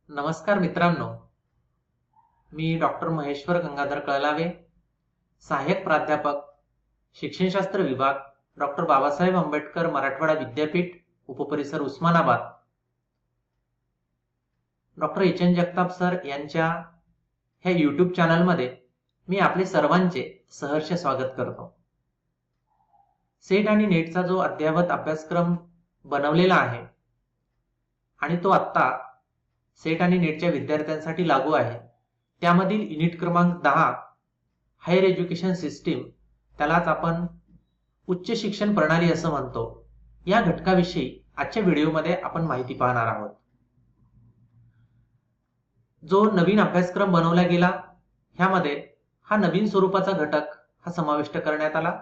नमस्कार मित्रांनो, मी डॉक्टर महेश्वर गंगाधर कळलावे, सहाय्यक प्राध्यापक, शिक्षणशास्त्र विभाग, डॉक्टर बाबासाहेब आंबेडकर मराठवाडा विद्यापीठ, उपपरिसर Osmanabad. Doctor H N Jagtap sir यांच्या ह्या यूट्यूब चॅनलमध्ये मी आपले सर्वांचे सहर्ष स्वागत करतो. सेट आणि नेटचा जो अद्ययावत अभ्यासक्रम बनवलेला आहे आणि तो आत्ता सेट आणि नेटच्या विद्यार्थ्यांसाठी लागू आहे, त्यामधील युनिट क्रमांक 10 हायर एज्युकेशन सिस्टीम, त्यालाच आपण उच्च शिक्षण प्रणाली असं म्हणतो, या घटकाविषयी आजच्या व्हिडिओमध्ये आपण माहिती पाहणार आहोत. जो नवीन अभ्यासक्रम बनवला गेला ह्यामध्ये हा नवीन स्वरूपाचा घटक हा समाविष्ट करण्यात आला.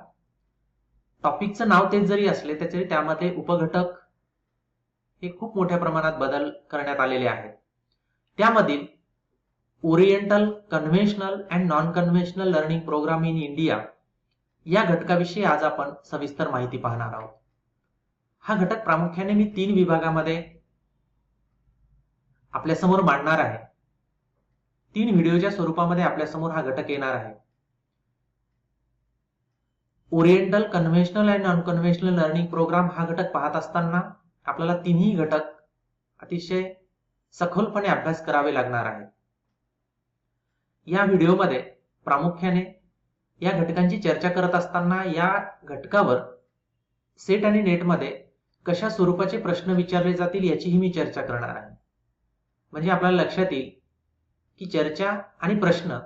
टॉपिकचं नाव तेच जरी असले तरी त्यामध्ये उपघटक हे खूप मोठ्या प्रमाणात बदल करण्यात आलेले आहेत. त्यामधील oriental conventional and non conventional learning program in India या घटकाविषयी आज आपण सविस्तर माहिती पाहणार आहोत. हा घटक प्रामुख्याने मी 3 विभागामध्ये आपल्यासमोर मांडणार आहे. 3 व्हिडिओच्या स्वरूपामध्ये आपल्यासमोर हा घटक येणार आहे. Oriental conventional and non conventional learning program हा घटक पाहत असताना आपल्याला तिन्ही घटक अतिशय सखोलपणे अभ्यास करावे लागणार आहे. या व्हिडिओमध्ये प्रामुख्याने या घटकांची चर्चा करत असताना या घटकावर सेट आणि नेटमध्ये कशा स्वरूपाचे प्रश्न विचारले जातील याचीही मी चर्चा करणार आहे. म्हणजे आपल्याला लक्षात येईल की चर्चा आणि प्रश्न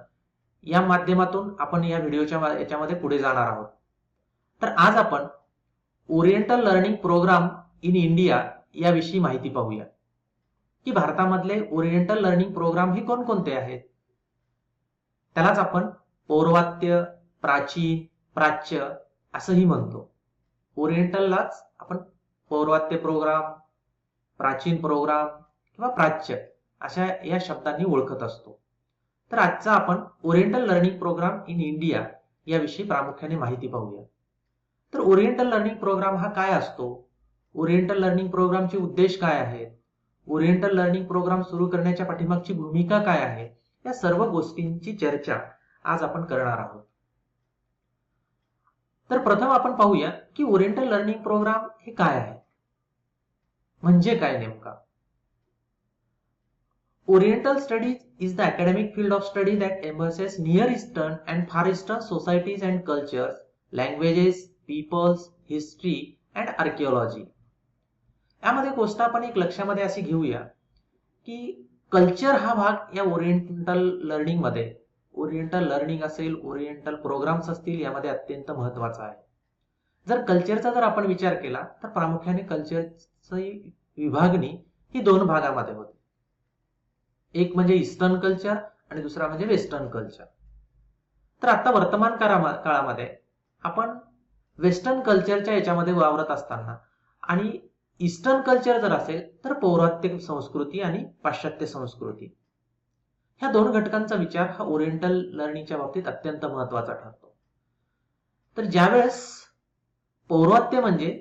या माध्यमातून आपण या व्हिडिओच्या याच्यामध्ये पुढे जाणार आहोत. तर आज आपण oriental learning program in India याविषयी माहिती पाहूया की भारतामधले ओरिएंटल लर्निंग प्रोग्राम हे कोणकोणते आहेत. त्यालाच आपण पौर्वात्य, प्राचीन, प्राच्य असंही म्हणतो. ओरिएंटललाच आपण पौर्वात्य प्रोग्राम, प्राचीन प्रोग्राम किंवा प्राच्य अशा या शब्दांनी ओळखत असतो. तर आजचा आपण oriental learning program in India याविषयी प्रामुख्याने माहिती पाहूया. तर ओरिएंटल लर्निंग प्रोग्राम हा काय असतो, ओरिएंटल लर्निंग प्रोग्रामचे उद्देश काय आहेत, ओरिएंटल लर्निंग प्रोग्राम सुरू करण्याच्या पाठीमागची भूमिका काय आहे, या सर्व गोष्टींची चर्चा आज आपण करणार आहोत. तर प्रथम आपण पाहूया की ओरिएंटल लर्निंग प्रोग्राम हे काय आहे, म्हणजे काय नेमका. Oriental studies is the academic field of study that embraces Near Eastern and Far Eastern societies and cultures, languages, peoples, history and archaeology. यामध्ये गोष्ट आपण एक लक्षामध्ये अशी घेऊया की कल्चर हा भाग या ओरिएंटल लर्निंग मध्ये, ओरिएंटल लर्निंग असेल, ओरिएंटल प्रोग्राम्स असतील, यामध्ये अत्यंत महत्वाचा आहे. जर कल्चरचा जर आपण विचार केला तर प्रामुख्याने कल्चरची विभागणी ही 2 भागामध्ये होते. एक म्हणजे ईस्टर्न कल्चर आणि दुसरा म्हणजे वेस्टर्न कल्चर. तर आता वर्तमान काळामध्ये आपण वेस्टर्न कल्चरच्या याच्यामध्ये वावरत असताना आणि ईस्टर्न कल्चर जर असेल तर पौर्वात्य संस्कृती आणि पाश्चात्य संस्कृती, ह्या 2 घटकांचा विचार हा ओरिएंटल लर्निंगच्या बाबतीत अत्यंत महत्वाचा ठरतो. तर ज्यावेळेस पौर्वात्य म्हणजे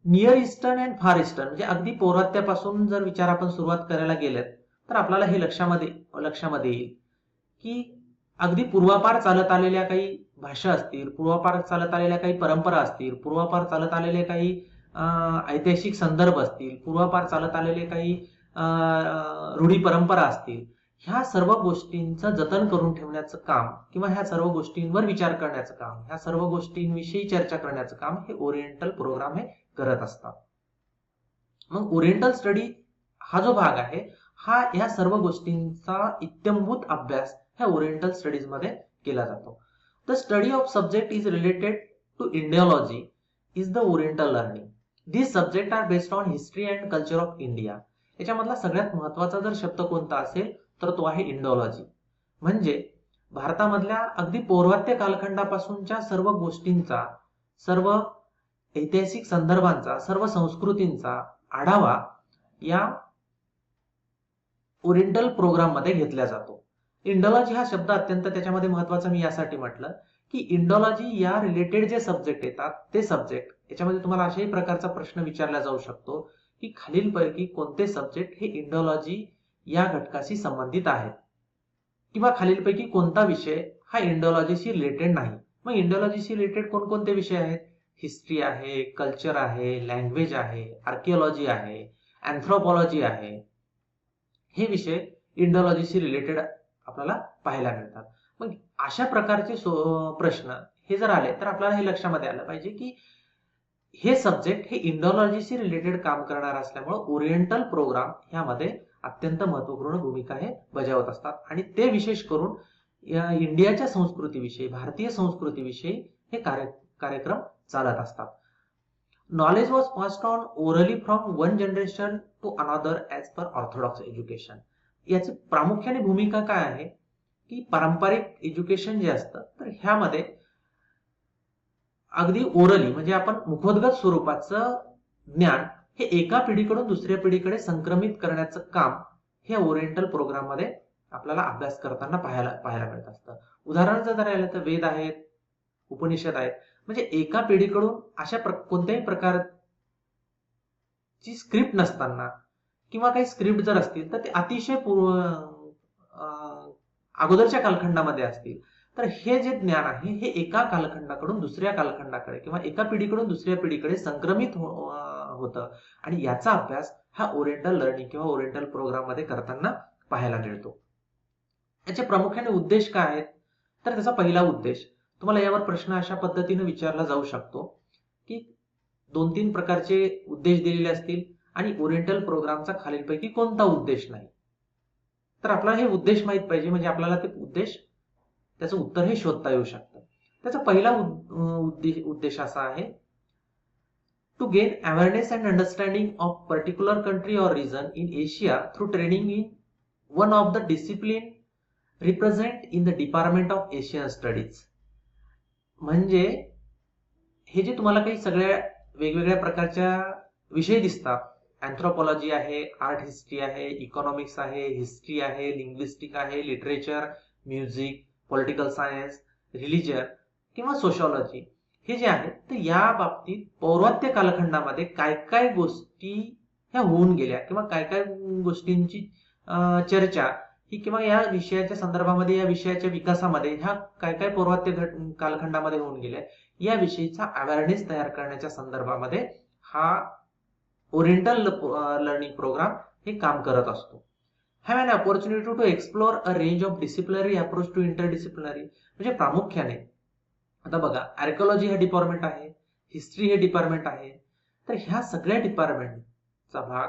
नियर ईस्टर्न अँड फार ईस्टर्न, म्हणजे अगदी पौर्वात्यापासून जर विचार आपण सुरुवात करायला गेलेत तर आपल्याला हे लक्षामध्ये येईल की अगदी पूर्वापार चालत आलेल्या काही भाषा असतील, पूर्वापार चालत आलेल्या काही परंपरा असतील, पूर्वापार चालत आलेले काही ऐतिहासिक संदर्भ असतील, पूर्वापार चालत आलेले काही रूढी परंपरा असतील, ह्या सर्व गोष्टींचं जतन करून ठेवण्याचं काम किंवा ह्या सर्व गोष्टींवर विचार करण्याचं काम, ह्या सर्व गोष्टींविषयी चर्चा करण्याचं काम हे ओरिएंटल प्रोग्राम हे करत असतात. मग ओरिएंटल स्टडी हा जो भाग आहे हा या सर्व गोष्टींचा इत्यंभूत अभ्यास ह्या ओरिएंटल स्टडीज मध्ये केला जातो. The study of subject is related to Indiology is the oriental learning. This subject are based on history and culture of India. याच्यामधला सगळ्यात महत्वाचा जर शब्द कोणता असेल तर तो आहे इंडियोलॉजी. म्हणजे भारतामधल्या अगदी पौर्वात्य कालखंडापासूनच्या सर्व गोष्टींचा, सर्व ऐतिहासिक संदर्भांचा, सर्व संस्कृतींचा आढावा या ओरिएंटल प्रोग्राम मध्ये घेतला जातो. इंडोलॉजी हा शब्द अत्यंत त्याच्यामध्ये महत्वाचा मी यासाठी म्हटलं की इंडोलॉजी या रिलेटेड जे सब्जेक्ट येतात ते सब्जेक्ट, याच्यामध्ये तुम्हाला अशाही प्रकारचा प्रश्न विचारला जाऊ शकतो की खालीलपैकी कोणते सब्जेक्ट हे इंडोलॉजी या घटकाशी संबंधित आहेत, किंवा खालीलपैकी कोणता विषय हा इंडोलॉजीशी रिलेटेड नाही. मग इंडोलॉजीशी रिलेटेड कोणकोणते विषय आहेत? हिस्ट्री आहे, कल्चर आहे, लँग्वेज आहे, आर्किओलॉजी आहे, अँथ्रोपॉलॉजी आहे. हे विषय इंडोलॉजीशी रिलेटेड आपल्याला पाहायला मिळतात. मग अशा प्रकारचे प्रश्न हे जर आले तर आपल्याला हे लक्षामध्ये आलं पाहिजे की हे सब्जेक्ट हे इंडोलॉजीशी रिलेटेड काम करणार असल्यामुळे ओरिएंटल प्रोग्राम ह्यामध्ये अत्यंत महत्वपूर्ण भूमिका हे बजावत असतात. आणि ते विशेष करून इंडियाच्या संस्कृतीविषयी, भारतीय संस्कृतीविषयी हे कार्यक्रम चालत असतात. Knowledge was passed on orally from one generation to another as per orthodox education. याची प्रामुख्याने भूमिका काय आहे की पारंपरिक एज्युकेशन जे असतं तर ह्यामध्ये अगदी ओरली म्हणजे आपण मुखोद्गत स्वरूपाचं ज्ञान हे एका पिढीकडून दुसऱ्या पिढीकडे संक्रमित करण्याचं काम हे ओरिएंटल प्रोग्राम मध्ये आपल्याला अभ्यास करताना पाहायला मिळत असतं. उदाहरण जर राहिलं तर वेद आहेत, उपनिषद आहेत. म्हणजे एका पिढीकडून अशा कोणत्याही प्रकारची स्क्रिप्ट नसताना किंवा काही स्क्रिप्ट जर असतील तर ते अतिशय अगोदरच्या कालखंडामध्ये असतील तर हे जे ज्ञान आहे हे एका कालखंडाकडून दुसऱ्या कालखंडाकडे किंवा एका पिढीकडून दुसऱ्या पिढीकडे संक्रमित होतं. आणि याचा अभ्यास हा ओरिएंटल लर्निंग किंवा ओरिएंटल प्रोग्राम मध्ये करताना पाहायला मिळतो. याचे प्रामुख्याने उद्देश काय आहेत? तर त्याचा पहिला उद्देश तुम्हाला यावर प्रश्न अशा पद्धतीने विचारला जाऊ शकतो की 2-3 प्रकारचे उद्देश दिलेले असतील आणि ओरिएंटल प्रोग्रामचा खालीलपैकी कोणता उद्देश नाही. तर आपल्याला हे उद्देश माहित पाहिजे म्हणजे आपल्याला ते उद्देश त्याचं उत्तर हे शोधता येऊ शकतं. त्याचा पहिला उद्देश असा आहे to gain awareness and understanding of particular country or region in Asia through training in one of the discipline represent in the department of Asian studies. म्हणजे हे जे तुम्हाला काही सगळ्या वेगवेगळ्या प्रकारच्या विषय दिसतात, अँथ्रोपॉलॉजी आहे, आर्ट हिस्ट्री आहे, इकॉनॉमिक्स आहे, हिस्ट्री आहे, लिंग्विस्टिक आहे, literature, music, political science, religion किंवा सोशॉलॉजी, हे जे आहे तर या बाबतीत पौर्वात्य कालखंडामध्ये काय काय गोष्टी ह्या होऊन गेल्या किंवा काय काय गोष्टींची चर्चा ही किंवा या विषयाच्या संदर्भामध्ये, या विषयाच्या विकासामध्ये ह्या काय काय पौर्वात्य कालखंडामध्ये होऊन गेल्या याविषयीचा अवेअरनेस तयार करण्याच्या संदर्भामध्ये हा ओरिएंटल लर्निंग प्रोग्राम हे काम करत असतो. Have an opportunity to explore a range of disciplinary approach to interdisciplinary. म्हणजे प्रामुख्याने आता बघा आर्किओलॉजी हे डिपार्टमेंट आहे, हिस्ट्री हे डिपार्टमेंट आहे. तर ह्या सगळ्या डिपार्टमेंटचा भाग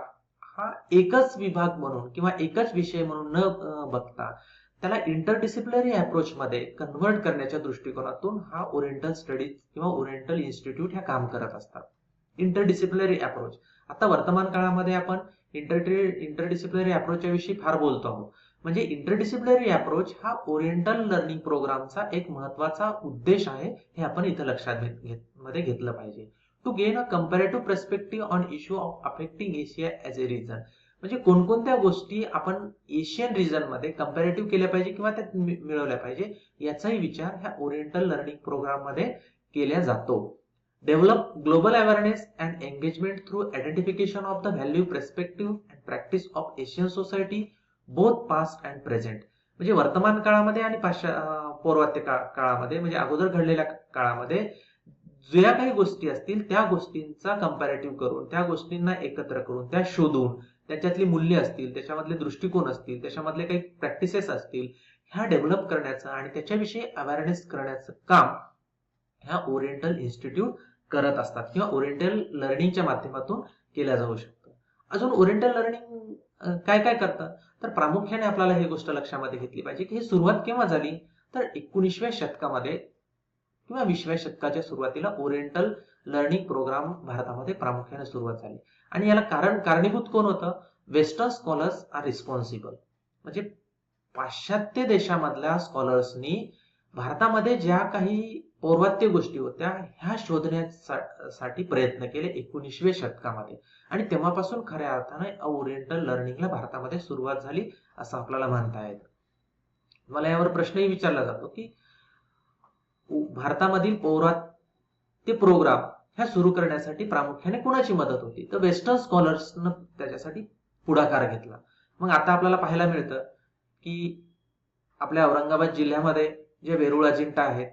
हा एकच विभाग म्हणून किंवा एकच विषय म्हणून न बघता त्याला इंटरडिसिप्लिनरी अप्रोच मध्ये कन्व्हर्ट करण्याच्या दृष्टिकोनातून हा ओरिएंटल स्टडीज किंवा ओरिएंटल इन्स्टिट्यूट ह्या काम करत असतात. इंटरडिसिप्लिनरी अप्रोच आता वर्तमान काळामध्ये आपण इंटरडिसिप्लिनरी अप्रोचच्या विषयी फार बोलतो आहोत. म्हणजे इंटरडिसिप्लिनरी अप्रोच हा ओरिएंटल लर्निंग प्रोग्रामचा एक महत्वाचा उद्देश आहे हे आपण इथं लक्षात मध्ये घेतलं पाहिजे. To gain a comparative perspective on issue of affecting Asia as a region. म्हणजे कोणकोणत्या गोष्टी आपण एशियन रिजन मध्ये कंपॅरेटिव्ह केल्या पाहिजे किंवा त्यात मिळवल्या पाहिजे याचाही विचार ह्या ओरिएंटल लर्निंग प्रोग्राम मध्ये केला जातो. Develop global awareness and engagement through identification of the value, perspective and practice of Asian society, both past and present. म्हणजे वर्तमान काळामध्ये आणि पौर्वात्य काळामध्ये म्हणजे अगोदर घडलेल्या काळामध्ये ज्या काही गोष्टी असतील त्या गोष्टींचा कंपॅरेटिव्ह करून, त्या गोष्टींना एकत्र करून, त्या शोधून, त्याच्यातली मूल्य असतील, त्याच्यामधले दृष्टिकोन असतील, त्याच्यामधले काही प्रॅक्टिसेस असतील, ह्या डेव्हलप करण्याचं आणि त्याच्याविषयी अवेअरनेस करण्याचं काम ह्या ओरिएंटल इन्स्टिट्यूट करत असतात किंवा ओरिएंटल लर्निंगच्या माध्यमातून केल्या जाऊ शकतं. अजून ओरिएंटल लर्निंग काय काय करतं तर प्रामुख्याने आपल्याला ही गोष्ट लक्षामध्ये घेतली पाहिजे की ही सुरुवात केव्हा झाली तर 19व्या शतकामध्ये किंवा 20व्या शतकाच्या सुरुवातीला ओरिएंटल लर्निंग प्रोग्राम भारतामध्ये प्रामुख्याने सुरुवात झाली. आणि याला कारणीभूत कोण होतं? Western scholars are responsible. म्हणजे पाश्चात्य देशामधल्या स्कॉलर्सनी भारतामध्ये ज्या काही पौर्वात्य गोष्टी होत्या ह्या शोधण्यासाठी प्रयत्न केले 19व्या शतकामध्ये आणि तेव्हापासून खऱ्या अर्थाने ओरिएंटल लर्निंगला भारतामध्ये सुरुवात झाली असं आपल्याला म्हणता येतं. मला यावर प्रश्नही विचारला जातो की भारतामधील पौर्वात्य प्रोग्राम ह्या सुरू करण्यासाठी प्रामुख्याने कुणाची मदत होती तर वेस्टर्न स्कॉलर्सनं त्याच्यासाठी पुढाकार घेतला. मग आता आपल्याला पाहायला मिळतं की आपल्या औरंगाबाद जिल्ह्यामध्ये जे वेरूळ अजिंठा आहेत,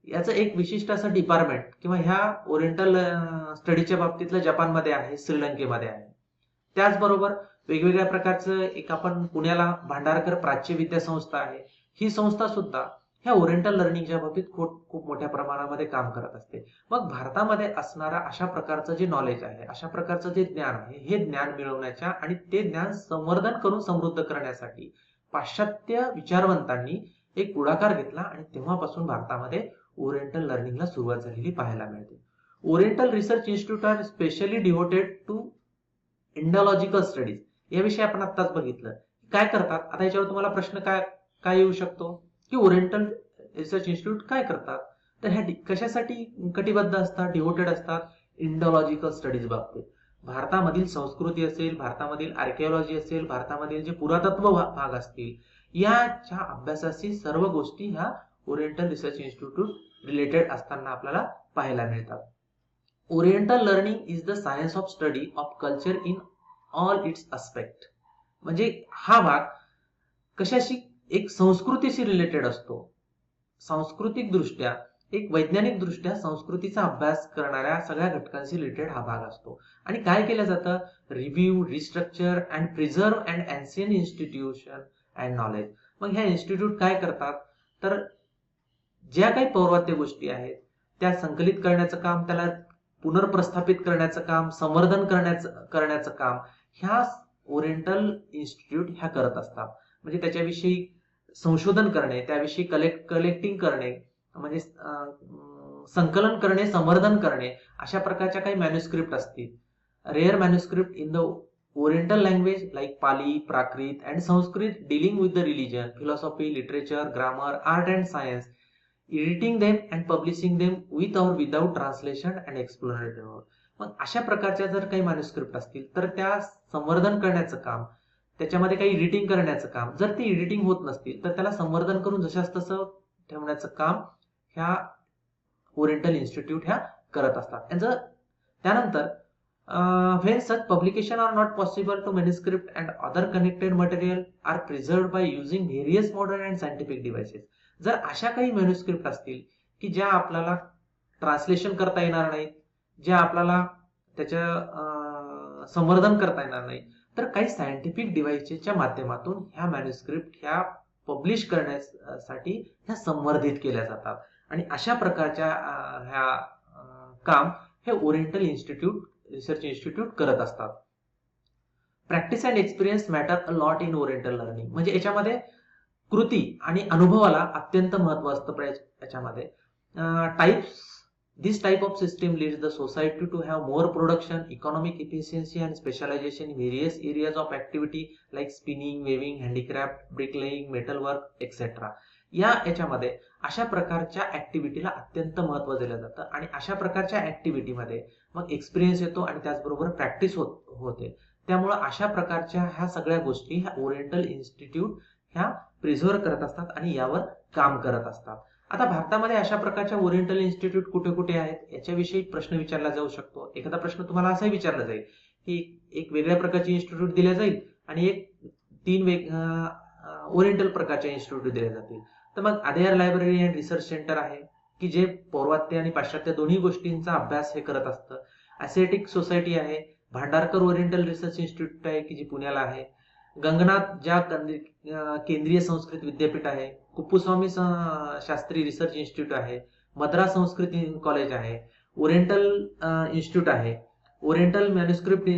याचं एक विशिष्ट असं डिपार्टमेंट किंवा ह्या ओरिएंटल स्टडीच्या बाबतीतलं जपानमध्ये आहे, श्रीलंकेमध्ये आहे. त्याचबरोबर वेगवेगळ्या प्रकारचं एक आपण पुण्याला भांडारकर प्राच्य विद्या संस्था आहे. ही संस्था सुद्धा ह्या ओरिएंटल लर्निंगच्या बाबतीत खूप मोठ्या प्रमाणामध्ये काम करत असते. मग भारतामध्ये असणारा अशा प्रकारचं जे नॉलेज आहे, अशा प्रकारचं जे ज्ञान आहे, हे ज्ञान मिळवण्याच्या आणि ते ज्ञान संवर्धन करून समृद्ध करण्यासाठी पाश्चात्य विचारवंतांनी एक पुढाकार घेतला आणि तेव्हापासून भारतामध्ये ओरिएंटल लर्निंगला सुरुवात झालेली पाहायला मिळते. Oriental research institute are specially devoted to Indological studies. याविषयी आपण आत्ताच बघितलं. काय करतात? आता याच्यावर तुम्हाला प्रश्न काय येऊ शकतो की ओरिएंटल रिसर्च इन्स्टिट्यूट काय करतात? तर ह्या कशासाठी कटिबद्ध असतात, डिव्होटेड असतात? इंडोलॉजिकल स्टडीज बाबतीत. भारतामधील संस्कृती असेल, भारतामधील आर्किओलॉजी असेल, भारतामधील जे पुरातत्व भाग असतील, याच्या अभ्यासाशी सर्व गोष्टी ह्या ओरिएंटल रिसर्च इन्स्टिट्यूट रिलेटेड असताना आपल्याला पाहायला मिळतात. Oriental learning is the science of study of culture in all it's aspect. म्हणजे हा भाग कशाशी? एक संस्कृतीशी रिलेटेड असतो. सांस्कृतिक दृष्ट्या, एक वैज्ञानिक दृष्ट्या संस्कृतीचा अभ्यास करणाऱ्या सगळ्या घटकांशी रिलेटेड हा भाग असतो. आणि काय केलं जातं? Review, restructure and preserve and ancient institution and knowledge. मग ह्या इन्स्टिट्यूट काय करतात? तर ज्या काही पौर्वात्य गोष्टी आहेत त्या संकलित करण्याचं काम, त्याला पुनर्प्रस्थापित करण्याचं काम, संवर्धन करण्याचं काम ह्या ओरिएंटल इन्स्टिट्यूट ह्या करत असतात. म्हणजे त्याच्याविषयी संशोधन करणे, त्याविषयी कलेक्टिंग करणे, म्हणजे संकलन करणे, संवर्धन करणे, अशा प्रकारच्या काही मॅन्युस्क्रिप्ट असतील. Rare manuscript in the oriental language like Pali, Prakrit and Sanskrit dealing with the religion, philosophy, literature, grammar, art and science, editing them and publishing them with or without translation and explanatory note. मग अशा प्रकारच्या जर काही manuscript असतील तर त्या संवर्धन करण्याचं काम, त्याच्यामध्ये काही एडिटिंग करण्याचं काम, जर ती एडिटिंग होत नसतील तर त्याला संवर्धन करून जशाच तसं ठेवण्याचं काम ह्या ओरिएंटल इन्स्टिट्यूट ह्या करत असतात. त्यानंतर when such publication are not possible to manuscript and other connected material are preserved by using various modern and scientific devices. जर अशा काही मॅन्युस्क्रिप्ट असतील की ज्या आपल्याला ट्रान्सलेशन करता येणार नाहीत, ज्या आपल्याला त्याच्या संवर्धन करता येणार नाही, तर काही सायंटिफिक डिव्हाइसेसच्या माध्यमातून ह्या मॅन्युस्क्रिप्ट ह्या पब्लिश करण्यासाठी ह्या संवर्धित केल्या जातात. आणि अशा प्रकारच्या ह्या काम हे ओरिएंटल रिसर्च इन्स्टिट्यूट करत असतात. Practice and experience matter a lot in oriental learning. म्हणजे याच्यामध्ये कृती आणि अनुभवाला अत्यंत महत्व असतं. याच्यामध्ये this type of system leads the society to have more production, economic efficiency and specialization in various areas of activity like spinning, weaving, handicraft, bricklaying, metalwork, etc. याच्यामध्ये अशा प्रकारच्या ऍक्टिव्हिटीला अत्यंत महत्व दिलं जातं आणि अशा प्रकारच्या ऍक्टिव्हिटीमध्ये मग एक्सपिरियन्स येतो आणि त्याचबरोबर प्रॅक्टिस होते. त्यामुळे अशा प्रकारच्या ह्या सगळ्या गोष्टी ह्या ओरिएंटल इन्स्टिट्यूट ह्या प्रिझर्व करत असतात आणि यावर काम करत असतात. आता भारतामध्ये अशा प्रकारच्या ओरिएंटल इन्स्टिट्यूट कुठे कुठे आहेत याच्याविषयी प्रश्न विचारला जाऊ शकतो. एखादा प्रश्न तुम्हाला असाही विचारला जाईल की एक वेगळ्या प्रकारची इन्स्टिट्यूट दिल्या जाईल आणि तीन ओरिएंटल प्रकारच्या इन्स्टिट्यूट दिल्या जातील. तर मग अदेयर लायब्ररी अँड रिसर्च सेंटर आहे की जे पौर्वात्य आणि पाश्चात्य दोन्ही गोष्टींचा अभ्यास हे करत असतं. असियाटिक सोसायटी आहे, भांडारकर ओरिएंटल रिसर्च इन्स्टिट्यूट आहे की जी पुण्याला आहे, गंगनाथ ज्या केंद्रीय संस्कृत विद्यापीठ आहे, कुप्पुस्वामी शास्त्री रिसर्च इन्स्टिट्यूट आहे, मद्रास संस्कृत कॉलेज आहे, ओरिएंटल इन्स्टिट्यूट आहे, ओरिएंटल मॅन्युस्क्रिप्ट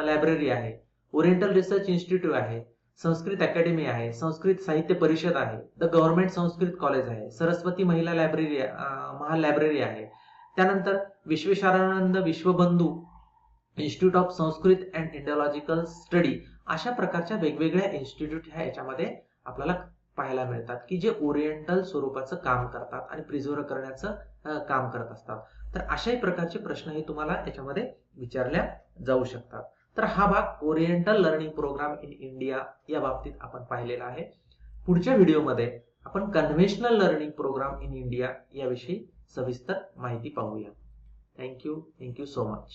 लायब्ररी आहे, ओरिएंटल रिसर्च इन्स्टिट्यूट आहे, संस्कृत अकॅडमी आहे, संस्कृत साहित्य परिषद आहे, द गव्हर्नमेंट संस्कृत कॉलेज आहे, सरस्वती महिला लायब्ररी महाल लायब्ररी आहे. त्यानंतर Vishveshvaranand Vishvabandhu institute of Sanskrit and Indological study. अशा प्रकारच्या वेगवेगळ्या इन्स्टिट्यूट ह्या याच्यामध्ये आपल्याला पाहायला मिळतात की जे ओरिएंटल स्वरूपाचं काम करतात आणि प्रिझर्व करण्याचं काम करत असतात. तर अशाही प्रकारचे प्रश्न हे तुम्हाला याच्यामध्ये विचारल्या जाऊ शकतात. तर हा भाग oriental learning program in India या बाबतीत आपण पाहिलेला आहे. पुढच्या व्हिडिओमध्ये आपण conventional learning program in India याविषयी सविस्तर माहिती पाहूया. Thank you so much.